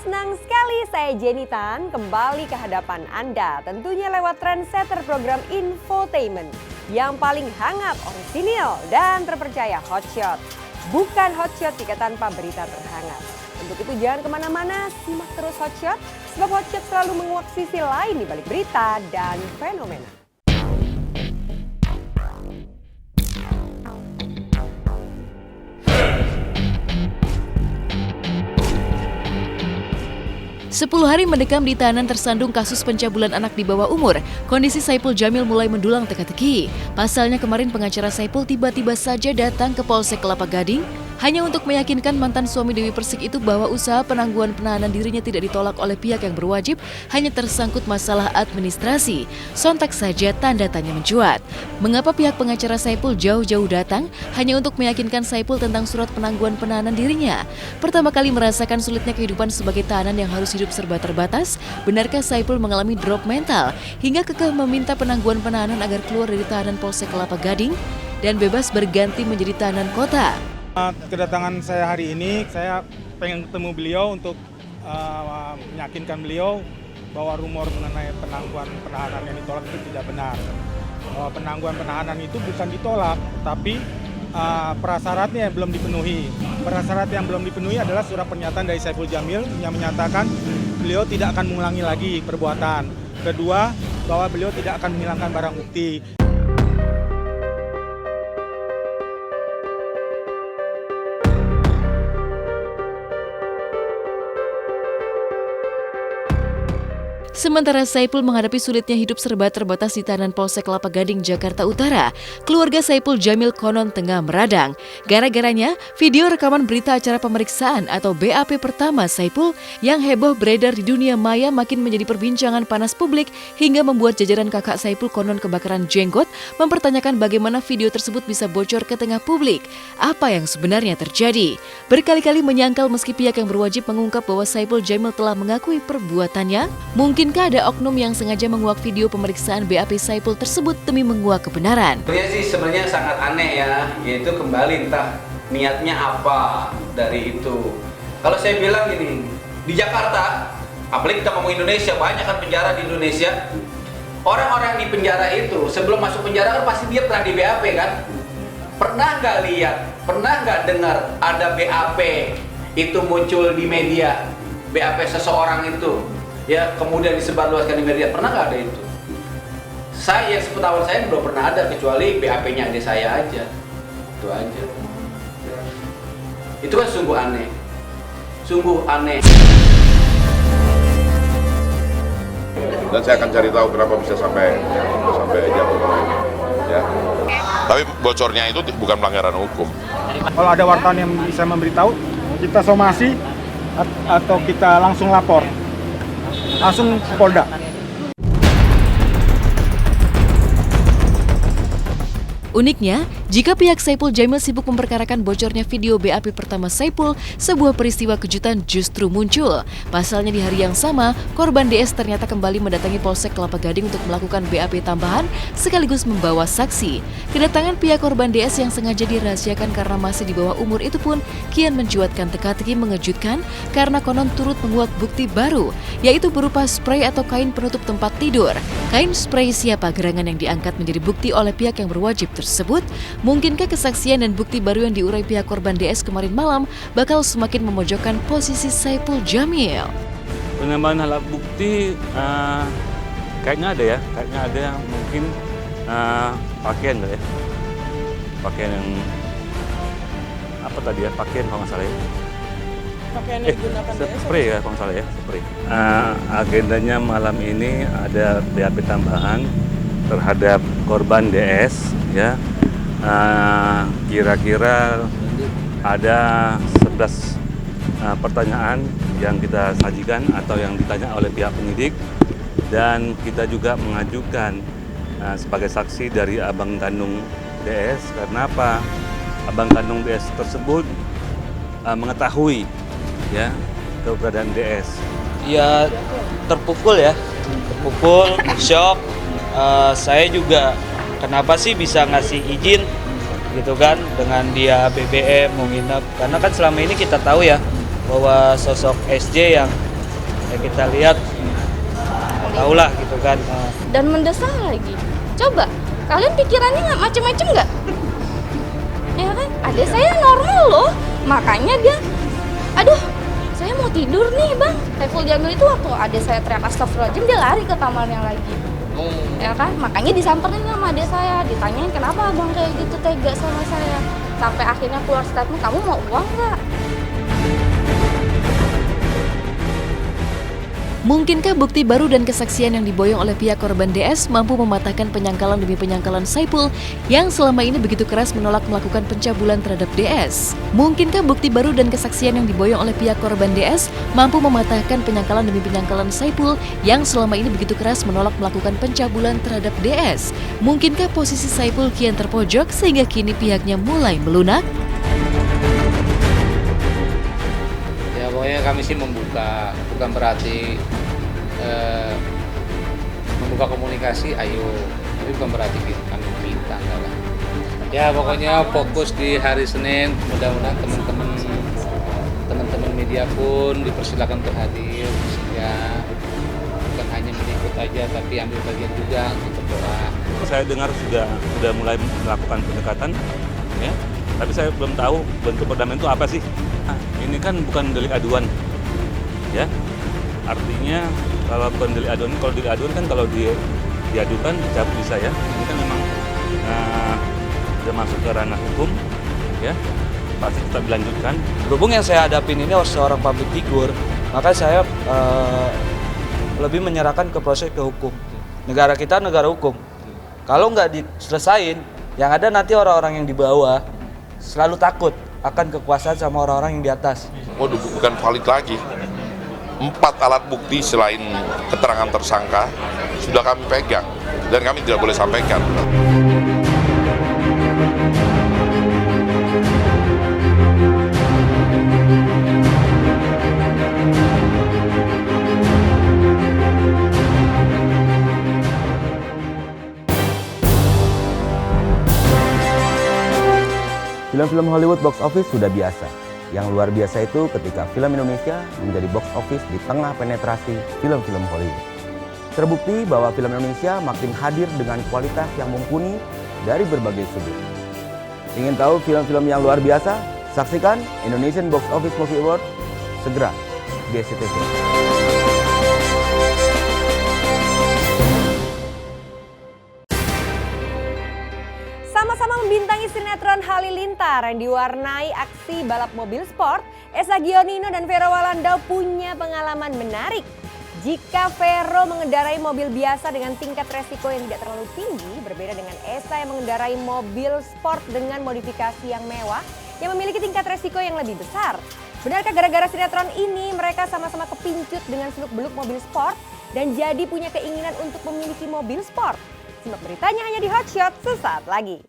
senang sekali saya Jenny Tan kembali ke hadapan Anda. Tentunya lewat trendsetter program infotainment yang paling hangat, orisinil, dan terpercaya, Hotshot. Bukan Hotshot jika tanpa berita terhangat. Untuk itu jangan kemana-mana, simak terus Hotshot. Sebab Hotshot selalu menguak sisi lain di balik berita dan fenomena. Sepuluh hari mendekam di tahanan tersandung kasus pencabulan anak di bawah umur, kondisi Saipul Jamil mulai mendulang teka-teki. Pasalnya kemarin pengacara Saipul tiba-tiba saja datang ke Polsek Kelapa Gading hanya untuk meyakinkan mantan suami Dewi Persik itu bahwa usaha penangguhan penahanan dirinya tidak ditolak oleh pihak yang berwajib, hanya tersangkut masalah administrasi. Sontak saja tanda tanya mencuat. Mengapa pihak pengacara Saipul jauh-jauh datang hanya untuk meyakinkan Saipul tentang surat penangguhan penahanan dirinya? Pertama kali merasakan sulitnya kehidupan sebagai tahanan yang harus hidup serba terbatas, benarkah Saipul mengalami drop mental hingga kekeh meminta penangguhan penahanan agar keluar dari tahanan Polsek Kelapa Gading dan bebas berganti menjadi tahanan kota? Kedatangan saya hari ini, saya pengen ketemu beliau untuk meyakinkan beliau bahwa rumor mengenai penangguhan penahanan yang ditolak itu tidak benar. Bahwa penangguhan penahanan itu bukan ditolak, tapi prasyaratnya yang belum dipenuhi. Prasyarat yang belum dipenuhi adalah surat pernyataan dari Saipul Jamil yang menyatakan beliau tidak akan mengulangi lagi perbuatan. Kedua, bahwa beliau tidak akan menghilangkan barang bukti. Sementara Saipul menghadapi sulitnya hidup serba terbatas di tahanan Polsek Kelapa Gading, Jakarta Utara, keluarga Saipul Jamil konon tengah meradang. Gara-garanya, video rekaman berita acara pemeriksaan atau BAP pertama Saipul yang heboh beredar di dunia maya makin menjadi perbincangan panas publik hingga membuat jajaran kakak Saipul konon kebakaran jenggot mempertanyakan bagaimana video tersebut bisa bocor ke tengah publik. Apa yang sebenarnya terjadi? Berkali-kali menyangkal meski pihak yang berwajib mengungkap bahwa Saipul Jamil telah mengakui perbuatannya. Mungkinkah ada oknum yang sengaja menguak video pemeriksaan BAP Saipul tersebut demi menguak kebenaran? Sebenarnya sangat aneh ya, yaitu kembali entah niatnya apa dari itu. Kalau saya bilang gini, di Jakarta, apalagi kita ngomong Indonesia, banyak kan penjara di Indonesia. Orang-orang di penjara itu sebelum masuk penjara kan pasti dia pernah di BAP kan? Pernah nggak lihat, pernah nggak dengar ada BAP itu muncul di media, BAP seseorang itu? Ya, kemudian disebarluaskan di media, pernah nggak ada itu? Saya, sepengetahuan saya belum pernah ada, kecuali BAP-nya adik saya aja. Itu aja. Itu kan sungguh aneh. Sungguh aneh. Dan saya akan cari tahu kenapa bisa sampai jatuh ya. Tapi bocornya itu bukan pelanggaran hukum. Kalau ada wartawan yang bisa memberitahu, kita somasi atau kita langsung lapor. Langsung ke Polda. Uniknya, jika pihak Saipul Jamil sibuk memperkarakan bocornya video BAP pertama Saipul, sebuah peristiwa kejutan justru muncul. Pasalnya di hari yang sama, korban DS ternyata kembali mendatangi Polsek Kelapa Gading untuk melakukan BAP tambahan sekaligus membawa saksi. Kedatangan pihak korban DS yang sengaja dirahasiakan karena masih di bawah umur itu pun kian mencuatkan teka-teki mengejutkan karena konon turut menguak bukti baru, yaitu berupa spray atau kain penutup tempat tidur. Kain spray siapa gerangan yang diangkat menjadi bukti oleh pihak yang berwajib tersebut. Mungkinkah kesaksian dan bukti baru yang diurai pihak korban DS kemarin malam bakal semakin memojokkan posisi Saipul Jamil? Penambahan alat bukti kayaknya ada yang mungkin pakaian ya. Pakaian yang apa tadi ya? Pakaian kalau nggak salah ya. Pakaian yang digunakan spray ya kalau nggak salah ya, spray. Agendanya malam ini ada BAP tambahan terhadap korban DS ya. Kira-kira ada 11 pertanyaan yang kita sajikan atau yang ditanya oleh pihak penyidik, dan kita juga mengajukan sebagai saksi dari abang kandung DS. Karena apa? Abang kandung DS tersebut mengetahui ya keberadaan DS. Ya terpukul ya, terpukul, shock. Saya juga kenapa sih bisa ngasih izin gitu kan dengan dia BBM mau nginep, karena kan selama ini kita tahu ya bahwa sosok SJ yang Ya kita lihat, tahulah gitu kan. Dan mendesak lagi. Coba, kalian pikirannya nggak macem-macem nggak? Ya kan, adik saya normal loh. Makanya dia, aduh, saya mau tidur nih bang. Saiful Jamil itu waktu adik saya teriak astagfirullahaladzim, dia lari ke kamarnya lagi. Ya kan, makanya disamperin sama adik saya, ditanyain kenapa abang kayak gitu tega sama saya. Sampai akhirnya keluar statement, kamu mau uang nggak? Mungkinkah bukti baru dan kesaksian yang diboyong oleh pihak korban DS mampu mematahkan penyangkalan demi penyangkalan Saipul yang selama ini begitu keras menolak melakukan pencabulan terhadap DS? Mungkinkah bukti baru dan kesaksian yang diboyong oleh pihak korban DS mampu mematahkan penyangkalan demi penyangkalan Saipul yang selama ini begitu keras menolak melakukan pencabulan terhadap DS? Mungkinkah posisi Saipul kian terpojok sehingga kini pihaknya mulai melunak? Ya pokoknya kami sih membuka, bukan berarti membuka komunikasi, ayo, tapi bukan berarti kami minta, enggak lah. Ya pokoknya fokus di hari Senin, mudah-mudahan teman-teman media pun dipersilakan untuk hadir, sehingga bukan hanya meliput aja, tapi ambil bagian juga untuk berdoa. Saya dengar sudah mulai melakukan pendekatan, ya, tapi saya belum tahu bentuk perdamaian itu apa sih. Nah, ini kan bukan delik aduan, ya. Artinya kalau delik aduan, kan kalau diadukan dicabut bisa ya. Ini kan memang sudah masuk ke ranah hukum, ya. Pasti tetap dilanjutkan. Berhubung yang saya hadapin ini seorang public figure, maka saya lebih menyerahkan ke proses ke hukum. Negara kita negara hukum. Kalau nggak diselesain, yang ada nanti orang-orang yang di bawah selalu takut akan kekuasaan sama orang-orang yang di atas. Waduh, bukan valid lagi. 4 alat bukti selain keterangan tersangka sudah kami pegang dan kami tidak boleh sampaikan. Film-film Hollywood box office sudah biasa. Yang luar biasa itu ketika film Indonesia menjadi box office di tengah penetrasi film-film Hollywood. Terbukti bahwa film Indonesia makin hadir dengan kualitas yang mumpuni dari berbagai sudut. Ingin tahu film-film yang luar biasa? Saksikan Indonesian Box Office Movie Award segera di SCTV. Sama-sama membintangi sinetron Halilintar yang diwarnai aksi balap mobil sport, Esa Gionino dan Vero Walanda punya pengalaman menarik. Jika Vero mengendarai mobil biasa dengan tingkat resiko yang tidak terlalu tinggi, berbeda dengan Esa yang mengendarai mobil sport dengan modifikasi yang mewah yang memiliki tingkat resiko yang lebih besar. Benarkah gara-gara sinetron ini mereka sama-sama kepincut dengan seluk-beluk mobil sport dan jadi punya keinginan untuk memiliki mobil sport? Simak beritanya hanya di Hotshot sesaat lagi.